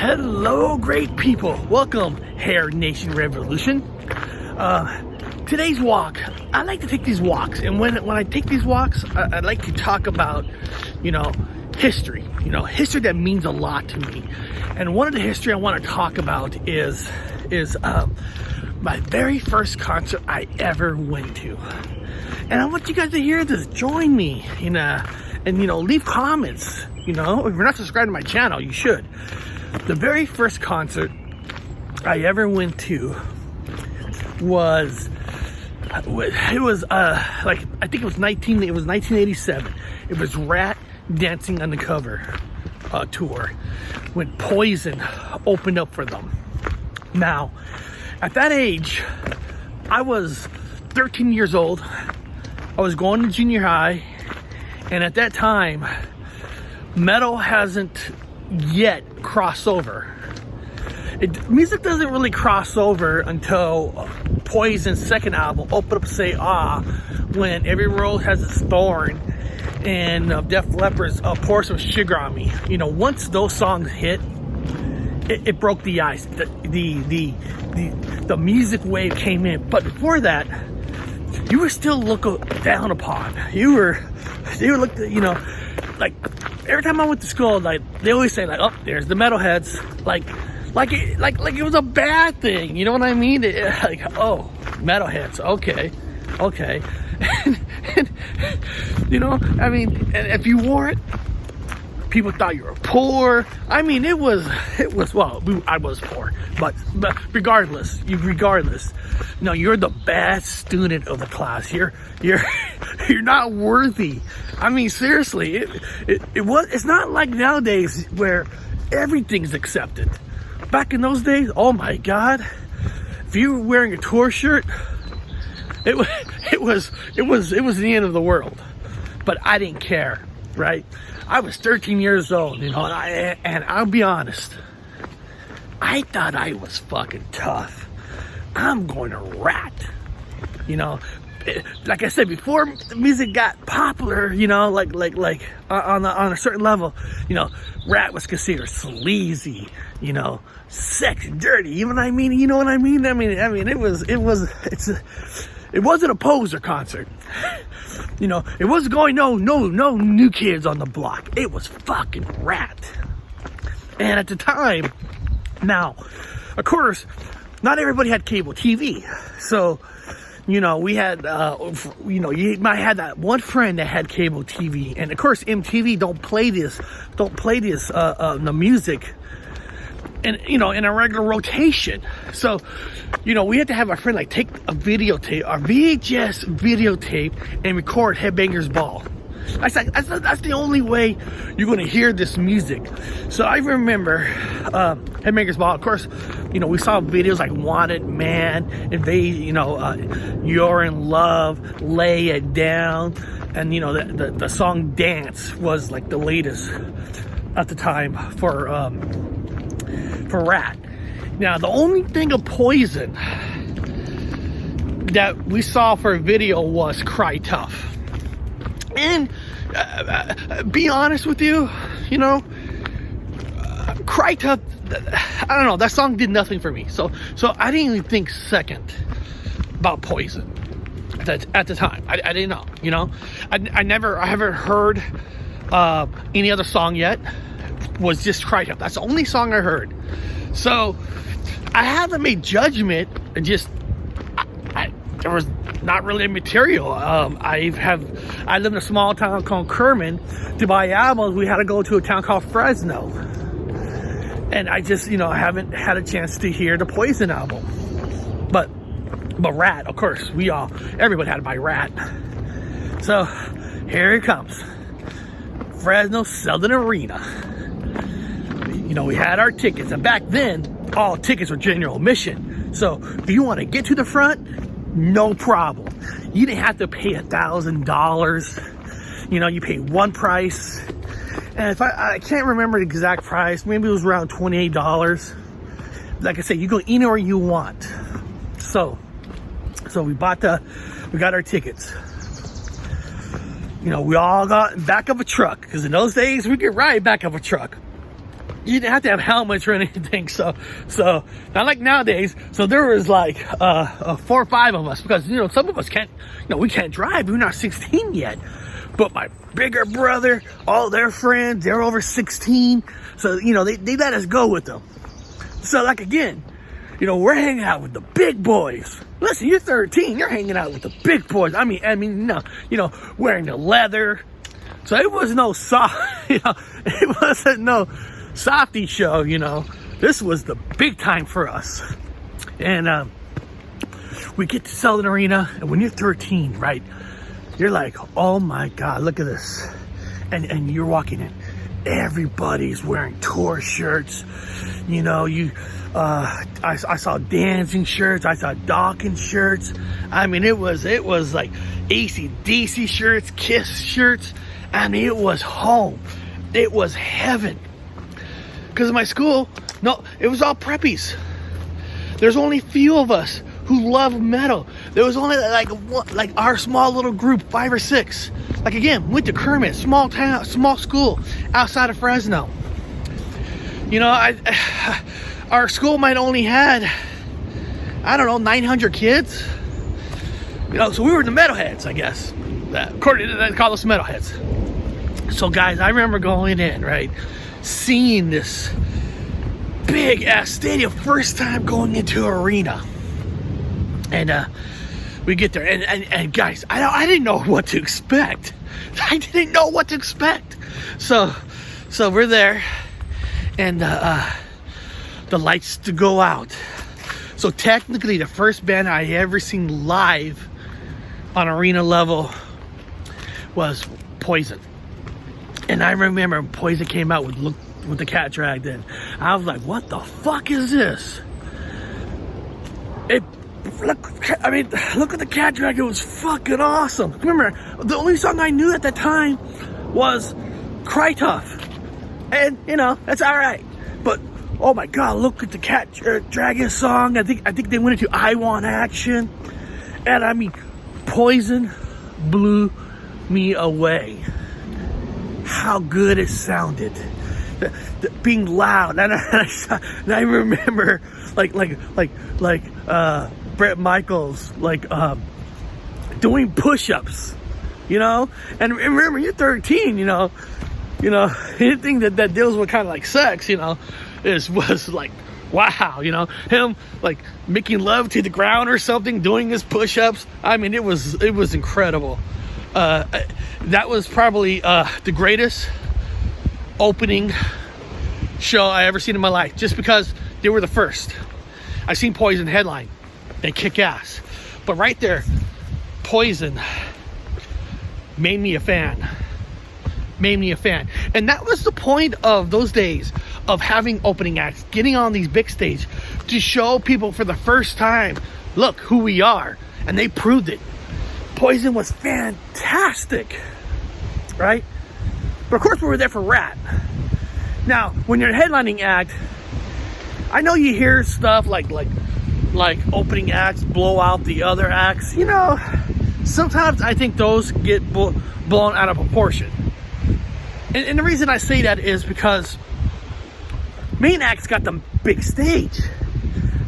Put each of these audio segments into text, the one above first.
Hello, great people. Welcome, Hair Nation Revolution. Today's walk, I like to take these walks, and when I take these walks, I like to talk about, history. History that means a lot to me. And one of the history I want to talk about is my very first concert I ever went to. And I want you guys to hear this. Join me, and leave comments. If you're not subscribed to my channel, you should. The very first concert I ever went to was I think it was 1987. It was RATT Dancing Undercover tour when Poison opened up for them. Now, at that age, I was 13 years old. I was going to junior high, and at that time, metal hasn't yet crossed over. Music doesn't really cross over until Poison's second album, Open Up Say Ah, when Every Rose Has Its Thorn, and Def Leppard's Pour Some Sugar on Me. Once those songs hit, it broke the ice. The music wave came in. But before that, you were still looked down upon. You were looked at, like every time I went to school, like they always say, like, oh, there's the metalheads, like it was a bad thing. You know what I mean? Like, oh, metalheads, okay. and if you wore it, people thought you were poor. I mean, it was well, I was poor, but regardless, you're the bad student of the class. You're not worthy. I mean, seriously, it's not like nowadays where everything's accepted. Back in those days, oh my God, if you were wearing a tour shirt, it was the end of the world. But I didn't care, right? I was 13 years old, and I'll be honest, I thought I was fucking tough. I'm going to RATT, like I said before, the music got popular, like on a certain level, RATT was considered sleazy, sexy, dirty. You know what I mean? It wasn't a poser concert. It wasn't going no New Kids on the Block. It was fucking RATT. And at the time, now, of course, not everybody had cable TV, so. We had, you might have that one friend that had cable TV, and of course MTV don't play the music, in a regular rotation. So, we had to have our friend like take a videotape, our VHS videotape, and record Headbangers Ball. That's the only way you're going to hear this music. So I remember Headbangers Ball. Of course, we saw videos like Wanted Man, Invade, You're in Love, Lay It Down, and the song Dance was like the latest at the time for RATT. Now, the only thing of Poison that we saw for a video was Cry Tough. And be honest with you, Cry Tough, I don't know, that song did nothing for me. So I didn't even think second about Poison at the time. I didn't know, I haven't heard any other song yet. Was just Cry Tough. That's the only song I heard. So I haven't made judgment. There was not really material. I live in a small town called Kerman. To buy albums, we had to go to a town called Fresno. And I just, I haven't had a chance to hear the Poison album. But RATT, of course, everybody had to buy RATT. So here it comes. Fresno Southern Arena. We had our tickets, and back then, all tickets were general admission. So if you want to get to the front, no problem. You didn't have to pay $1,000. You paid one price. And if I can't remember the exact price, maybe it was around $28. Like I said, you go anywhere you want. So we got our tickets. We all got in back of a truck, because in those days we could ride back of a truck. you didn't have to have helmets or anything. So not like nowadays. So there was like 4 or 5 of us, because some of us can't, we can't drive. We're not 16 yet. But my bigger brother, all their friends, they're over 16. So they let us go with them. So like again, we're hanging out with the big boys. Listen, you're 13, you're hanging out with the big boys. I mean, wearing the leather. So it was no soft, it wasn't no softy show, This was the big time for us. And we get to Southern Arena, and when you're 13, right, you're like, oh my God, look at this. And you're walking in. Everybody's wearing tour shirts. I saw dancing shirts. I saw Dawkins shirts. I mean, it was like AC/DC shirts, Kiss shirts. I mean, it was home. It was heaven. Because in my school, no, it was all preppies. There's only a few of us who love metal. There was only like our small little group, 5 or 6. Like again, went to Kermit, small town, small school outside of Fresno. Our school might only had, 900 kids. So we were the metalheads, I guess. According to they call us metalheads. So guys, I remember going in, right, seeing this big ass stadium, first time going into an arena. And we get there, and guys, I didn't know what to expect. I didn't know what to expect. So we're there, and the lights to go out. So technically, the first band I ever seen live on arena level was Poison. And I remember Poison came out with the cat dragged in. I was like, what the fuck is this? Look at the cat drag. It was fucking awesome. Remember, the only song I knew at that time was Cry Tough. And, that's alright. But, oh my God, look at the cat dragon song. I think they went into I Want Action. And I mean, Poison blew me away. How good it sounded. Being loud. And I remember, like Bret Michaels, doing push-ups, and remember, you're 13, anything that deals with kind of like sex, was like, wow, him like making love to the ground or something, doing his push-ups. I mean, it was incredible. That was probably the greatest opening show I ever seen in my life, just because they were the first. I seen Poison headline. They kick ass. But right there, Poison made me a fan. And that was the point of those days of having opening acts, getting on these big stage to show people for the first time, look who we are. And they proved it. Poison was fantastic. Right? But of course we were there for RATT. Now, when you're a headlining act, I know you hear stuff like opening acts blow out the other acts. Sometimes I think those get blown out of proportion. And the reason I say that is because main acts got the big stage.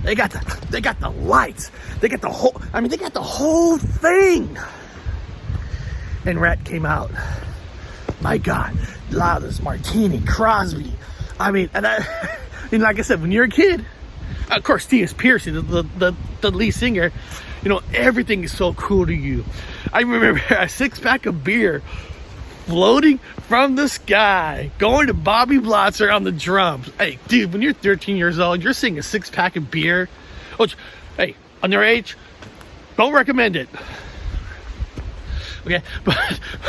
They got the lights. They got the whole thing. And RATT came out. My God, Loudest, Martini, Crosby. I mean, and like I said, when you're a kid, of course, T.S. Piercy, the lead singer, everything is so cool to you. I remember a 6-pack of beer floating from the sky, going to Bobby Blotzer on the drums. Hey, dude, when you're 13 years old, you're seeing a 6-pack of beer. Which, hey, underage, don't recommend it. Okay, but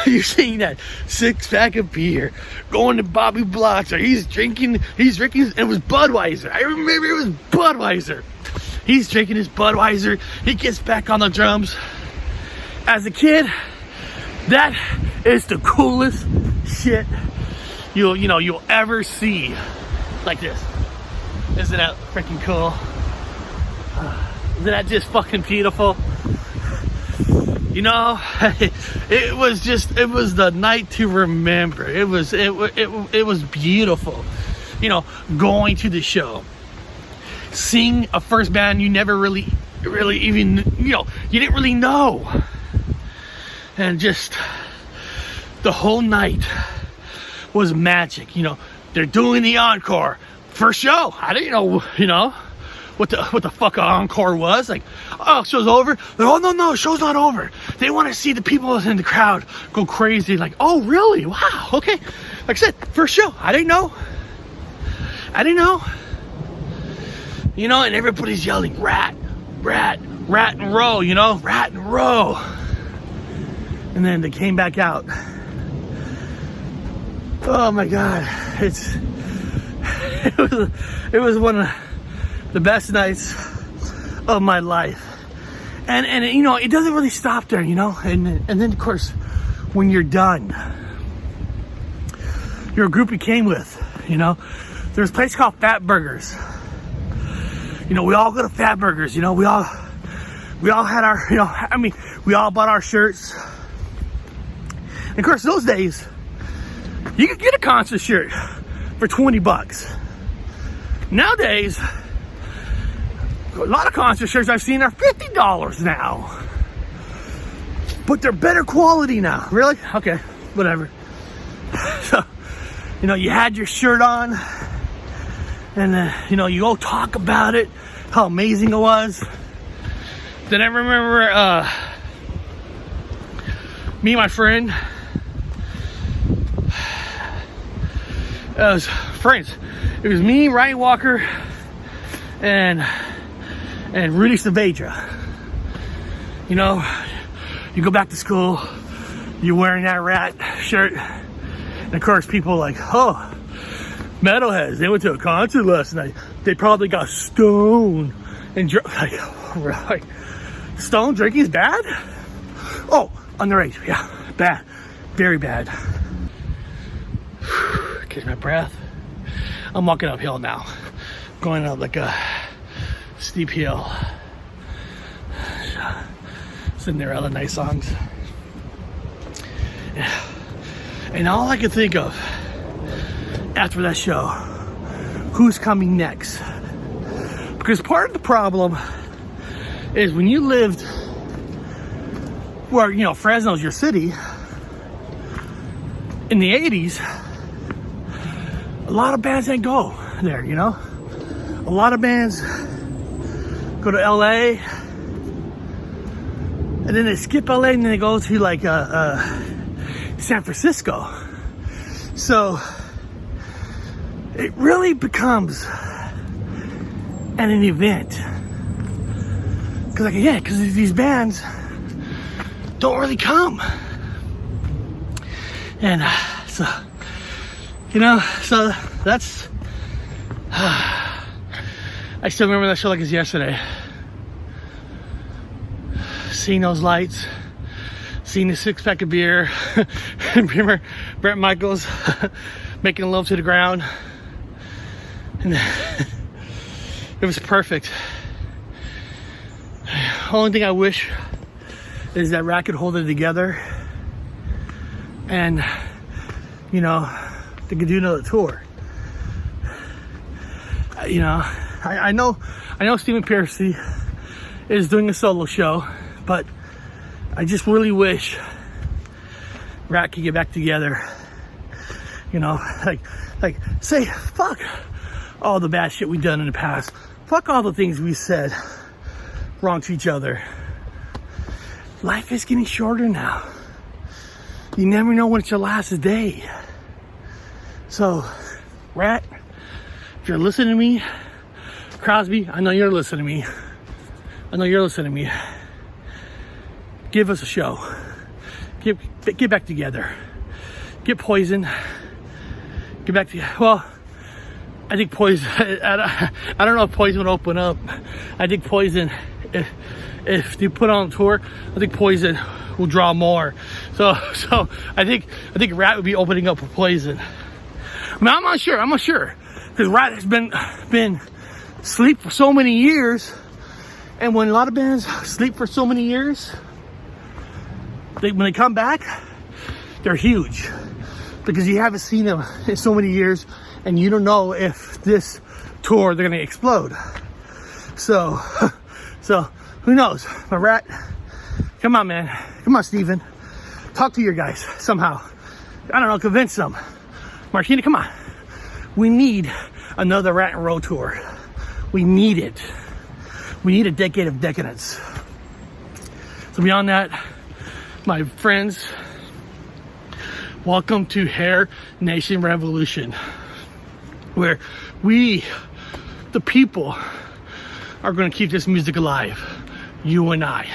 you're seeing that 6-pack of beer going to Bobby Blotzer. He's drinking, it was Budweiser. I remember it was Budweiser. He's drinking his Budweiser. He gets back on the drums. As a kid, that is the coolest shit you'll ever see like this. Isn't that freaking cool? Isn't that just fucking beautiful? It was the night to remember. It was beautiful. going to the show, seeing a first band you never really even, you didn't really know. And just the whole night was magic. They're doing the encore. First show, I didn't know, what the fuck an encore was. Like, oh, show's over. Like, oh, no, show's not over. They want to see the people in the crowd go crazy. Like, oh, really? Wow, okay. Like I said, first show, I didn't know. And everybody's yelling, rat and roll, rat and roll. And then they came back out. Oh my God, it was one of the best nights of my life. And it doesn't really stop there, and then of course, when you're done, your group you came with, there's a place called Fat Burgers. We all go to Fat Burgers, we all had our, we all bought our shirts. And of course, those days, you could get a concert shirt for $20. Nowadays, a lot of concert shirts I've seen are $50 now. But they're better quality now. Really? Okay, whatever. So, you had your shirt on, and you go talk about it, how amazing it was. Then I remember me and my friend, as friends. It was me, Ryan Walker, and Rudy Saavedra. You go back to school, you're wearing that Rat shirt, and of course people like, oh, metalheads, they went to a concert last night. They probably got stoned and like, stone drinking is bad? Oh, underage, yeah, bad, very bad. Catch my breath. I'm walking uphill now, going up like a steep hill. Cinderella nice songs. Yeah. And all I could think of after that show, who's coming next? Because part of the problem is when you lived where, Fresno's your city, in the 80s, a lot of bands didn't go there, A lot of bands go to LA, and then they skip LA and then they go to like San Francisco. So it really becomes an event. Because these bands don't really come. And so that's, I still remember that show like it's yesterday. Seeing those lights, seeing the 6-pack of beer, remember Brett Michaels making love to the ground. And it was perfect. Only thing I wish is that Rat could hold it together, and they could do another tour. I know Stephen Piercy is doing a solo show, but I just really wish Rat could get back together. Like say fuck all the bad shit we've done in the past. Fuck all the things we said wrong to each other. Life is getting shorter now. You never know when it's your last day. So, Rat, if you're listening to me, Crosby, I know you're listening to me. Give us a show. Get back together. Get Poison. Get back to, well, I think Poison, I don't know if Poison would open up. I think Poison, if they put on tour, I think Poison will draw more. So I think Rat would be opening up for Poison. I mean, I'm not sure. Because Rat has been asleep for so many years. And when a lot of bands sleep for so many years, when they come back, they're huge. because you haven't seen them in so many years, and you don't know if this tour they're gonna explode. So who knows? But Rat, come on, man. Come on, Steven. Talk to your guys somehow. I don't know, convince them. Martina, come on. We need another Rat and Roll tour. We need it. We need a decade of decadence. So beyond that, my friends, welcome to Hair Nation Revolution, where we, the people, are going to keep this music alive. You and I.